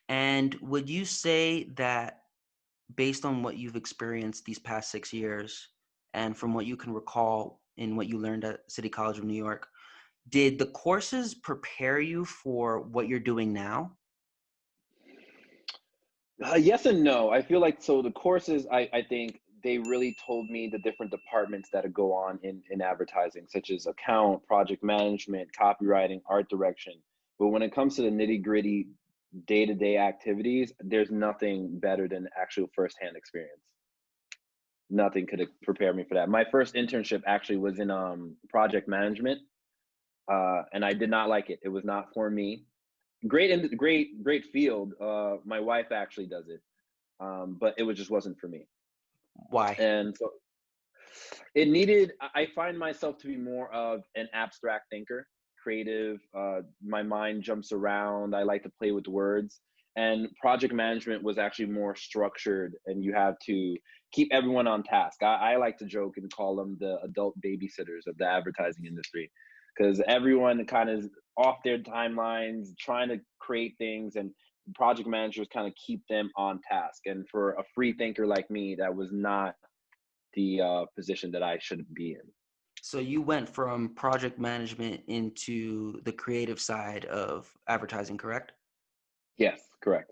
And would you say that based on what you've experienced these past 6 years and from what you can recall in what you learned at City College of New York, did the courses prepare you for what you're doing now? Yes and no. I feel like so the courses, I think they really told me the different departments that go on in advertising, such as account, project management, copywriting, art direction. But when it comes to the nitty gritty day to day activities, there's nothing better than actual firsthand experience. Nothing could have prepared me for that. My first internship actually was in project management, and I did not like it. It was not for me. Great field. My wife actually does it, but it was just wasn't for me. Why? And so it needed. I find myself to be more of an abstract thinker, creative. My mind jumps around. I like to play with words. And project management was actually more structured, and you have to keep everyone on task. I like to joke and call them the adult babysitters of the advertising industry, because everyone kind of off their timelines, trying to create things, and project managers kind of keep them on task. And for a free thinker like me, that was not the position that I should be in. So you went from project management into the creative side of advertising, correct? Yes, correct.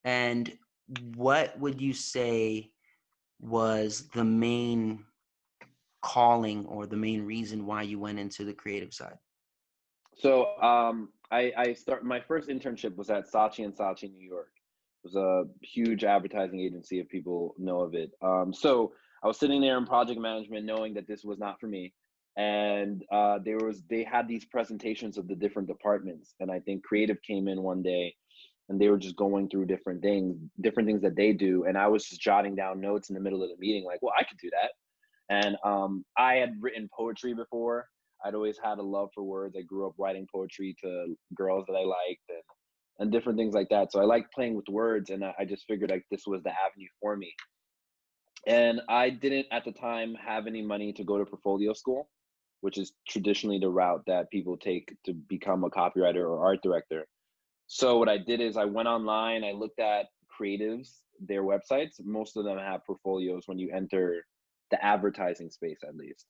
And what would you say was the main calling or the main reason why you went into the creative side? So I start my first internship was at Saatchi and Saatchi, New York. It was a huge advertising agency, if people know of it. So I was sitting there in project management, knowing that this was not for me. And they had these presentations of the different departments, and I think creative came in one day, and they were just going through different things that they do, and I was just jotting down notes in the middle of the meeting, like, well, I could do that. And I had written poetry before. I'd always had a love for words. I grew up writing poetry to girls that I liked, and different things like that. So I liked playing with words, and I just figured like this was the avenue for me. And I didn't at the time have any money to go to portfolio school, which is traditionally the route that people take to become a copywriter or art director. So what I did is I went online, I looked at creatives, their websites. Most of them have portfolios when you enter the advertising space, at least.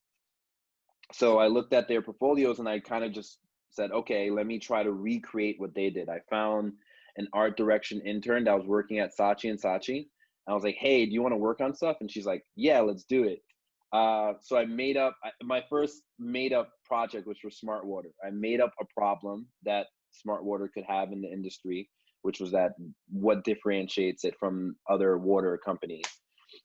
So I looked at their portfolios and I kind of just said, okay, let me try to recreate what they did. I found an art direction intern that was working at Saatchi and Saatchi. I was like, hey, do you want to work on stuff? And she's like, yeah, let's do it. So I made up my first made up project, which was smart water. I made up a problem that smart water could have in the industry, which was that what differentiates it from other water companies.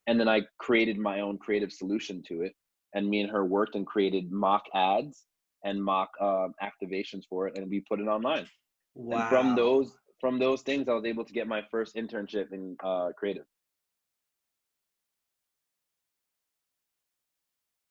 And then I created my own creative solution to it. And me and her worked and created mock ads and mock activations for it, and we put it online. And Wow. from those things, I was able to get my first internship in creative.